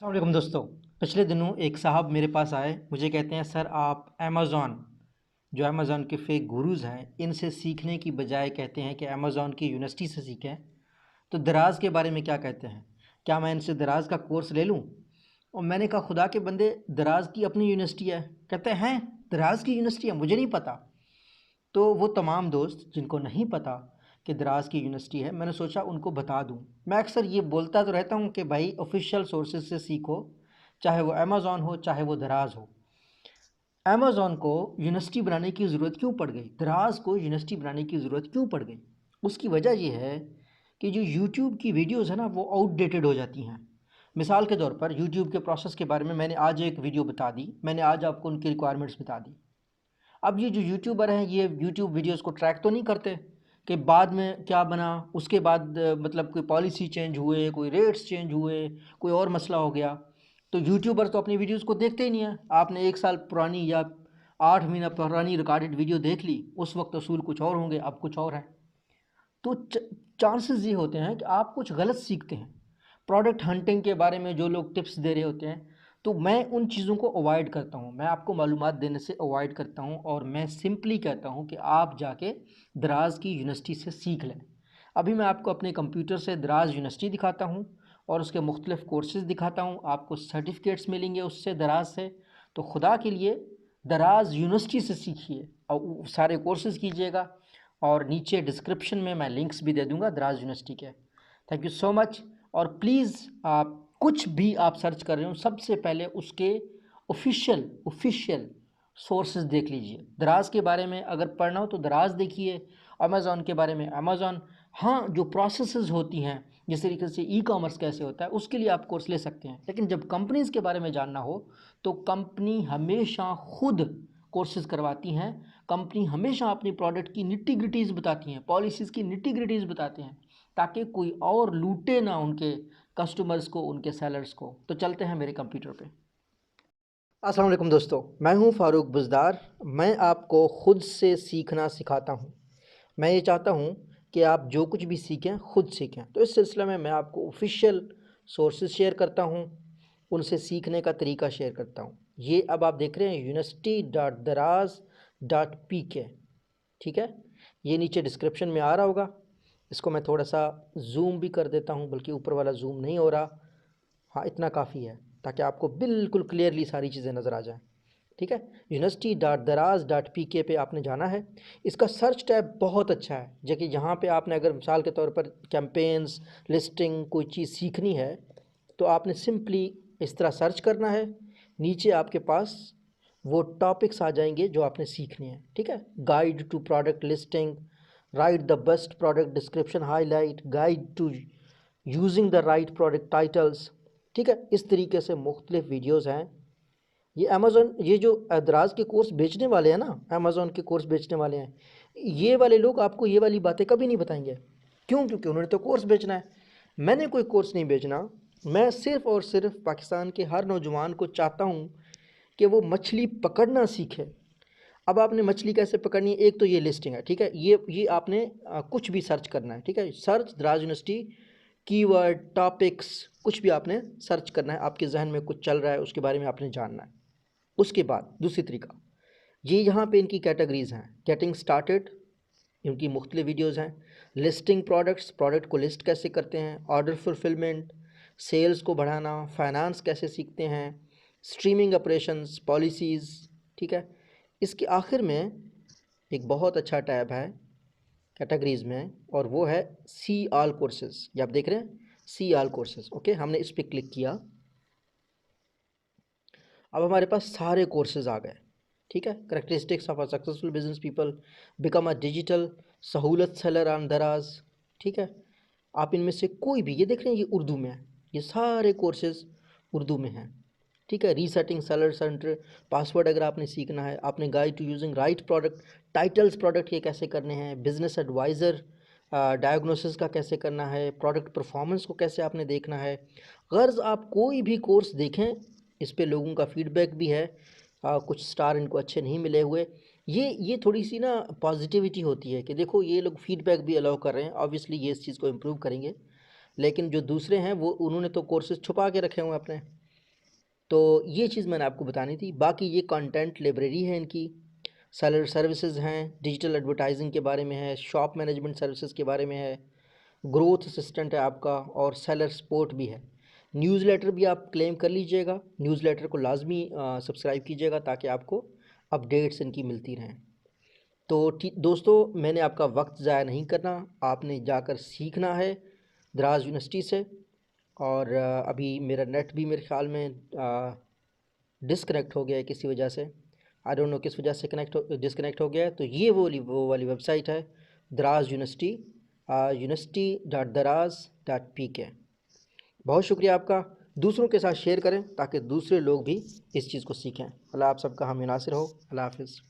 अस्सलाम वालेकुम दोस्तों। पिछले दिनों एक साहब मेरे पास आए, मुझे कहते हैं सर आप अमेज़ॉन के फेक गुरुज़ हैं इनसे सीखने की बजाय कहते हैं कि अमेज़ॉन की यूनिवर्सिटी से सीखें। तो दराज के बारे में क्या कहते हैं, क्या मैं इनसे दराज का कोर्स ले लूं? और मैंने कहा खुदा के बंदे, दराज की अपनी यूनिवर्सिटी है। कहते हैं दराज की यूनिवर्सिटी है, मुझे नहीं पता। तो वो तमाम दोस्त जिनको नहीं पता कि दराज की यूनिवर्सिटी है, मैंने सोचा उनको बता दूं। मैं अक्सर ये बोलता तो रहता हूं कि भाई ऑफिशियल सोर्सेज से सीखो, चाहे वो अमेज़ॉन हो चाहे वो दराज हो। अमेज़ॉन को यूनिवर्सिटी बनाने की ज़रूरत क्यों पड़ गई, दराज को यूनिवर्सिटी बनाने की ज़रूरत क्यों पड़ गई? उसकी वजह ये है कि जो यूट्यूब की वीडियोज़ है ना, वो आउटडेटेड हो जाती हैं। मिसाल के तौर पर यूट्यूब के प्रोसेस के बारे में मैंने आज एक वीडियो बता दी, मैंने आज आपको उनकी रिक्वायरमेंट्स बता दी। अब ये जो यूट्यूबर हैं ये यूट्यूब वीडियोस को ट्रैक तो नहीं करते कि बाद में क्या बना, उसके बाद मतलब कोई पॉलिसी चेंज हुए, कोई रेट्स चेंज हुए, कोई और मसला हो गया। तो यूट्यूबर तो अपनी वीडियोस को देखते ही नहीं है। आपने 1 साल पुरानी या 8 महीना पुरानी रिकॉर्डेड वीडियो देख ली, उस वक्त असूल कुछ और होंगे, अब कुछ और है। तो चांसेस ये होते हैं कि आप कुछ गलत सीखते हैं। प्रोडक्ट हंटिंग के बारे में जो लोग टिप्स दे रहे होते हैं, तो मैं उन चीज़ों को अवॉइड करता हूँ, मैं आपको मालूमात देने से अवॉइड करता हूँ और मैं सिंपली कहता हूँ कि आप जाके दराज की यूनिवर्सिटी से सीख लें। अभी मैं आपको अपने कंप्यूटर से दराज यूनिवर्सिटी दिखाता हूँ और उसके मुख्तलिफ़ कोर्सेज़ दिखाता हूँ, आपको सर्टिफिकेट्स मिलेंगे उससे, दराज से। तो खुदा के लिए दराज यूनिवर्सिटी से सीखिए और सारे कोर्सेज़ कीजिएगा। और नीचे डिस्क्रिप्शन में मैं लिंक्स भी दे दूंगा दराज यूनिवर्सिटी के। Thank you so much. और प्लीज़ आप कुछ भी आप सर्च कर रहे हो, सबसे पहले उसके ऑफिशियल सोर्सेज देख लीजिए। दराज के बारे में अगर पढ़ना हो तो दराज देखिए, अमेज़ॉन के बारे में अमेज़ॉन। हाँ, जो प्रोसेसेस होती हैं, जिस तरीके से ई कॉमर्स कैसे होता है, उसके लिए आप कोर्स ले सकते हैं। लेकिन जब कंपनीज़ के बारे में जानना हो तो कंपनी हमेशा खुद कोर्सेज करवाती हैं। कंपनी हमेशा अपनी प्रोडक्ट की निट्टी ग्रिटीज़ बताती हैं, पॉलिसीज़ की निट्टी ग्रिटीज़ बताते हैं, ताकि कोई और लूटे ना उनके कस्टमर्स को, उनके सेलर्स को। तो चलते हैं मेरे कंप्यूटर पे। अस्सलाम वालेकुम दोस्तों, मैं हूं फ़ारूक बुज़दार। मैं आपको ख़ुद से सीखना सिखाता हूं। मैं ये चाहता हूं कि आप जो कुछ भी सीखें ख़ुद सीखें। तो इस सिलसिले में मैं आपको ऑफिशियल सोर्सेज शेयर करता हूं, उनसे सीखने का तरीका शेयर करता हूं। ये अब आप देख रहे हैं university.daraz.pk, ठीक है। ये नीचे डिस्क्रिप्शन में आ रहा होगा। इसको मैं थोड़ा सा जूम भी कर देता हूं, बल्कि ऊपर वाला जूम नहीं हो रहा। हाँ, इतना काफ़ी है ताकि आपको बिल्कुल क्लियरली सारी चीज़ें नज़र आ जाएं, ठीक है। university.daraz.pk पे आपने जाना है। इसका सर्च टैब बहुत अच्छा है, जो कि यहाँ पे आपने अगर मिसाल के तौर पर कैंपेन्स, लिस्टिंग, कोई चीज़ सीखनी है तो आपने सिंपली इस तरह सर्च करना है। नीचे आपके पास वो टॉपिक्स आ जाएंगे जो आपने सीखने हैं, ठीक है। Guide to product listing, write the best product description highlight, guide to using the right product titles, ठीक है। इस तरीके से मुख्तलिफ वीडियोज़ हैं। ये अमेज़ॉन, ये जो दराज के कोर्स बेचने वाले हैं ना, अमेज़ॉन के कोर्स बेचने वाले हैं, ये वाले लोग आपको ये वाली बातें कभी नहीं बताएंगे। क्यों? क्योंकि उन्होंने तो कोर्स बेचना है। मैंने कोई कोर्स नहीं बेचना। मैं सिर्फ़ और सिर्फ पाकिस्तान के हर नौजवान को चाहता हूँ कि वो मछली पकड़ना सीखे। अब आपने मछली कैसे पकड़नी है, एक तो ये लिस्टिंग है, ठीक है। ये आपने कुछ भी सर्च करना है, ठीक है। सर्च दराज यूनिवर्सिटी, कीवर्ड, टॉपिक्स, कुछ भी आपने सर्च करना है। आपके जहन में कुछ चल रहा है, उसके बारे में आपने जानना है। उसके बाद दूसरी तरीका, ये यहाँ पे इनकी कैटेगरीज़ हैं। गेटिंग स्टार्टेड, इनकी मुख्तलिफ वीडियोज़ हैं। लिस्टिंग प्रोडक्ट्स, प्रोडक्ट को लिस्ट कैसे करते हैं। ऑर्डर फुलफिलमेंट, सेल्स को बढ़ाना। फाइनेंस कैसे सीखते हैं। स्ट्रीमिंग ऑपरेशंस, पॉलिसीज़, ठीक है। इसके आखिर में एक बहुत अच्छा टैब है कैटेगरीज़ में, और वो है सी ऑल कोर्सेज़। ये आप देख रहे हैं, सी ऑल कोर्सेज़, ओके। हमने इस पर क्लिक किया, अब हमारे पास सारे कोर्सेज आ गए, ठीक है। Characteristics of a successful business people, become a digital, सहूलत सेलर ऑन दराज, ठीक है। आप इनमें से कोई भी, ये देख रहे हैं, ये उर्दू में है, ये सारे कोर्सेज उर्दू में हैं, ठीक है। रीसेटिंग सेलर सेंटर, पासवर्ड अगर आपने सीखना है, आपने guide to using right product titles, product के कैसे करने हैं, बिजनेस एडवाइज़र, डायग्नोसिस का कैसे करना है, प्रोडक्ट परफॉर्मेंस को कैसे आपने देखना है। गर्ज़ आप कोई भी कोर्स देखें, इस पे लोगों का फीडबैक भी है। कुछ स्टार इनको अच्छे नहीं मिले हुए। ये थोड़ी सी ना पॉजिटिविटी होती है कि देखो ये लोग फीडबैक भी अलाउ कर रहे हैं, ऑब्वियसली ये इस चीज़ को इम्प्रूव करेंगे। लेकिन जो दूसरे हैं वो, उन्होंने तो कोर्सेज छुपा के रखे हुए हैं अपने, तो ये चीज़ मैंने आपको बतानी थी। बाकी ये कंटेंट लाइब्रेरी है इनकी, सेलर सर्विसेज हैं, डिजिटल एडवर्टाइजिंग के बारे में है, शॉप मैनेजमेंट सर्विसेज के बारे में है, ग्रोथ असिस्टेंट है आपका, और सेलर सपोर्ट भी है। न्यूज़लेटर भी आप क्लेम कर लीजिएगा, न्यूज़लेटर को लाजमी सब्सक्राइब कीजिएगा ताकि आपको अपडेट्स इनकी मिलती रहें। तो ठीक दोस्तों, मैंने आपका वक्त ज़ाया नहीं करना, आपने जाकर सीखना है द्रास यूनिवर्सिटी से। और अभी मेरा नेट भी मेरे ख़्याल में डिसकनेक्ट हो गया है किसी वजह से, आई डोंट नो किस वजह से डिसकनेक्ट हो गया है। तो ये वो वाली वेबसाइट है, द्रास यूनिवर्सिटी, university.daraz.pk। बहुत शुक्रिया आपका, दूसरों के साथ शेयर करें ताकि दूसरे लोग भी इस चीज़ को सीखें। अल्लाह आप सबका हामी नासिर हो। अल्लाह हाफिज़।